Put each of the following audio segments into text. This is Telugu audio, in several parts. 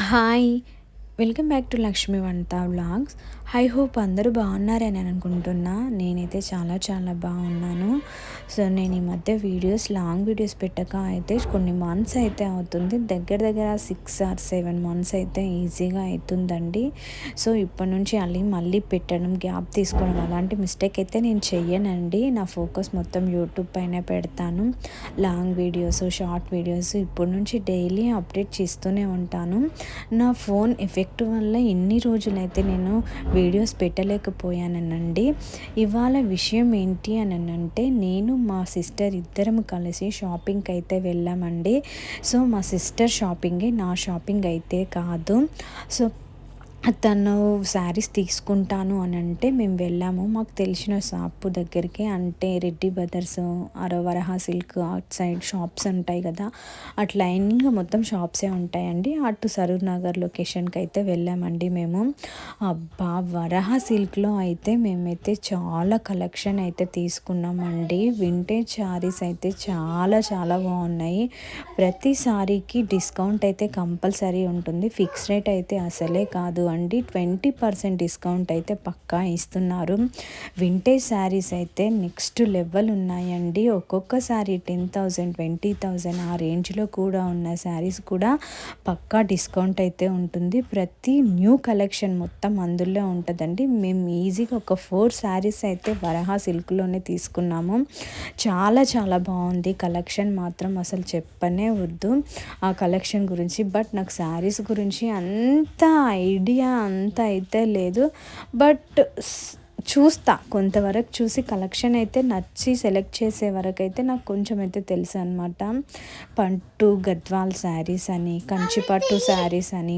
Hi! Welcome back to Lakshmi వంట వ్లాగ్స్. ఐ హోప్ అందరూ బాగున్నారని అనుకుంటున్నా. నేనైతే చాలా చాలా బాగున్నాను. సో నేను ఈ మధ్య లాంగ్ వీడియోస్ పెట్టక అయితే కొన్ని మంత్స్ అయితే అవుతుంది. దగ్గర దగ్గర 6 or 7 మంత్స్ అయితే ఈజీగా అవుతుందండి. సో ఇప్పటి నుంచి మళ్ళీ పెట్టడం, గ్యాప్ తీసుకోవడం అలాంటి మిస్టేక్ అయితే నేను చెయ్యనండి. నా ఫోకస్ మొత్తం యూట్యూబ్ పైనే పెడతాను. లాంగ్ వీడియోస్, షార్ట్ వీడియోస్ ఇప్పటి నుంచి డైలీ అప్డేట్ చేస్తూనే ఉంటాను. నా ఫోన్ ఎఫెక్ట్ వల్ల ఇన్ని రోజులైతే నేను వీడియోస్ పెట్టలేకపోయానండి. ఇవాళ విషయం ఏంటి అని అంటే, నేను మా సిస్టర్ ఇద్దరం కలిసి షాపింగ్కి అయితే వెళ్ళామండి. సో మా సిస్టర్ షాపింగే, నా షాపింగ్ అయితే కాదు. సో తను శారీస్ తీసుకుంటాను అని అంటే మేము వెళ్ళాము. మాకు తెలిసిన షాపు దగ్గరికి, అంటే Reddy brothers, Varaha silk out side shops ఉంటాయి కదా, అట్లా లైన్గా మొత్తం షాప్సే ఉంటాయండి. అటు సరూర్ నగర్ లొకేషన్కి అయితే వెళ్ళామండి మేము. అబ్బా, వరహా సిల్క్లో అయితే మేమైతే చాలా కలెక్షన్ అయితే తీసుకున్నామండి. వింటేజ్ శారీస్ అయితే చాలా చాలా బాగున్నాయి. ప్రతి సారీకి డిస్కౌంట్ అయితే కంపల్సరీ ఉంటుంది. ఫిక్స్ రేట్ అయితే అసలే కాదు అండి. 20% డిస్కౌంట్ అయితే పక్కా ఇస్తున్నారు. వింటేజ్ శారీస్ అయితే నెక్స్ట్ లెవెల్ ఉన్నాయండి. ఒక్కొక్క శారీ 10,000, 20,000 ఆ రేంజ్లో కూడా ఉన్న శారీస్ కూడా పక్కా డిస్కౌంట్ అయితే ఉంటుంది. ప్రతి న్యూ కలెక్షన్ మొత్తం అందులో ఉంటుందండి. మేము ఈజీగా ఒక 4 శారీస్ అయితే వరహా సిల్క్లోనే తీసుకున్నాము. చాలా చాలా బాగుంది కలెక్షన్ మాత్రం, అసలు చెప్పనే వద్దు ఆ కలెక్షన్ గురించి. బట్ నాకు శారీస్ గురించి అంత అయితే లేదు. బట్ చూస్తా, కొంతవరకు చూసి కలెక్షన్ అయితే నచ్చి సెలెక్ట్ చేసే వరకు అయితే నాకు కొంచెం అయితే తెలుసు అనమాట. పట్టు గద్వాల్ శారీస్ అని, కంచి పట్టు శారీస్ అని.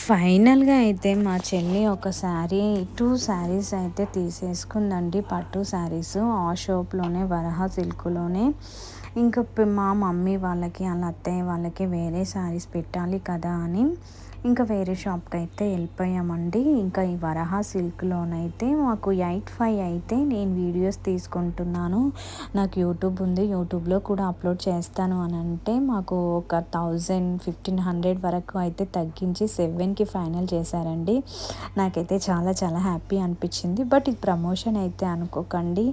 ఫైనల్గా అయితే మా చెల్లి ఒక శారీ, 2 శారీస్ అయితే తీసేసుకుందండి, పట్టు శారీస్ ఆ షాప్లోనే, వరహా సిల్క్లోనే. ఇంకా మా మమ్మీ వాళ్ళకి, అలా అత్తయ్య వాళ్ళకి వేరే శారీస్ పెట్టాలి కదా అని ఇంకా వేరే షాప్కి అయితే వెళ్ళిపోయామండి. ఇంకా ఈ వరహా సిల్క్లోనైతే మాకు 8/5 అయితే నేను వీడియోస్ తీసుకుంటున్నాను. నాకు యూట్యూబ్ ఉంది, యూట్యూబ్లో కూడా అప్లోడ్ చేస్తాను అని అంటే మాకు ఒక 1,000-1,500 వరకు అయితే తగ్గించి 7కి ఫైనల్ చేశారండి. నాకైతే చాలా చాలా హ్యాపీ అనిపించింది. బట్ ఇది ప్రమోషన్ అయితే అనుకోకండి,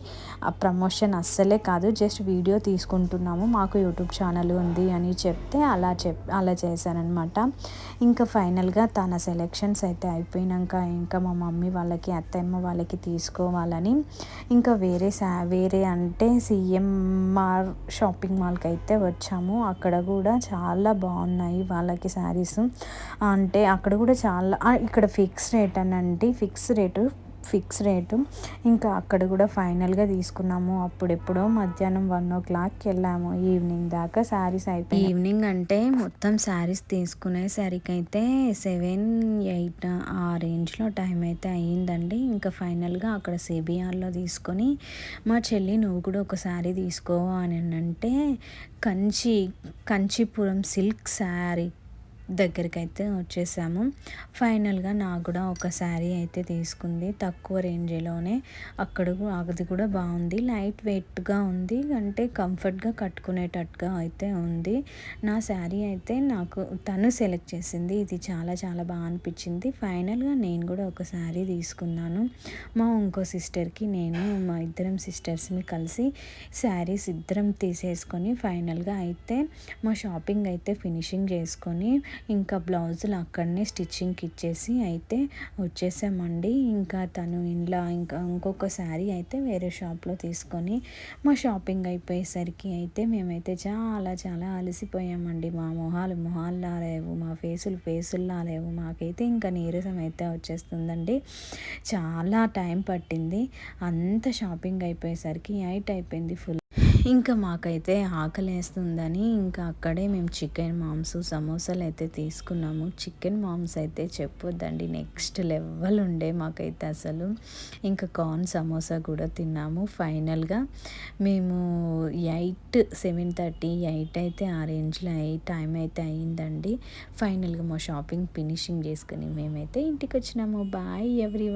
ఆ ప్రమోషన్ అస్సలే కాదు. జస్ట్ వీడియో తీసుకుంటున్నాము, మాకు యూట్యూబ్ ఛానల్ ఉంది అని చెప్తే అలా చేశానఅనమాట. ఇంకా ఫైనల్గా తన సెలెక్షన్స్ అయితే అయిపోయినాక ఇంకా మా మమ్మీ వాళ్ళకి, అత్తమ్మ వాళ్ళకి తీసుకోవాలని ఇంకా వేరే అంటే సిఎంఆర్ షాపింగ్ మాల్కి అయితే వచ్చాము. అక్కడ కూడా చాలా బాగున్నాయి వాళ్ళకి శారీస్. అంటే అక్కడ కూడా చాలా, ఇక్కడ ఫిక్స్ రేటు. ఇంకా అక్కడ కూడా ఫైనల్గా తీసుకున్నాము. అప్పుడెప్పుడో మధ్యాహ్నం 1 o'clockకి వెళ్ళాము. ఈవినింగ్ దాకా శారీస్ అయిపోయి, ఈవినింగ్ అంటే మొత్తం శారీస్ తీసుకునేసరికి అయితే 7-8 ఆ రేంజ్లో టైం అయితే అయ్యిందండి. ఇంకా ఫైనల్గా అక్కడ సిబిఆర్లో తీసుకొని మా చెల్లి, నువ్వు కూడా ఒక శారీ తీసుకో అని అంటే కంచీపురం సిల్క్ శారీ దగ్గరికి అయితే వచ్చేసాము. ఫైనల్గా నాకు కూడా ఒక శారీ అయితే తీసుకుంది, తక్కువ రేంజ్లోనే. అది కూడా బాగుంది, లైట్ వెయిట్గా ఉంది, అంటే కంఫర్ట్గా కట్టుకునేటట్టుగా అయితే ఉంది. నా శారీ అయితే నాకు తను సెలెక్ట్ చేసింది, ఇది చాలా చాలా బాగా అనిపించింది. ఫైనల్గా నేను కూడా ఒక శారీ తీసుకున్నాను. మా ఇంకో సిస్టర్కి, నేను, మా ఇద్దరం సిస్టర్స్ని కలిసి శారీస్ ఇద్దరం తీసేసుకొని ఫైనల్గా అయితే మా షాపింగ్ అయితే ఫినిషింగ్ చేసుకొని ఇంకా బ్లౌజులు అక్కడనే స్టిచ్చింగ్కి ఇచ్చేసి అయితే వచ్చేసామండి. ఇంకా తను ఇంకొక శారీ అయితే వేరే షాప్లో తీసుకొని మా షాపింగ్ అయిపోయేసరికి అయితే మేమైతే చాలా చాలా అలసిపోయామండి. మా మొహాల్లా లేవు, మా ఫేసుల్లా లేవు. మాకైతే ఇంకా నీరసం అయితే వచ్చేస్తుందండి. చాలా టైం పట్టింది. అంత షాపింగ్ అయిపోయేసరికి 8 అయిపోయింది ఫుల్. ఇంకా మాకైతే ఆకలేస్తుందని ఇంకా అక్కడే మేము చికెన్ మాంస్, సమోసాలు అయితే తీసుకున్నాము. చికెన్ మాంస్ అయితే చెప్పొద్దండి, నెక్స్ట్ లెవెల్ ఉండే మాకైతే అసలు. ఇంకా కార్న్ సమోసా కూడా తిన్నాము. ఫైనల్గా మేము 7:30, 8 అయితే ఆ రేంజ్లో టైం అయితే అయ్యిందండి. ఫైనల్గా మా షాపింగ్ ఫినిషింగ్ చేసుకుని మేమైతే ఇంటికి వచ్చినాము. Bye every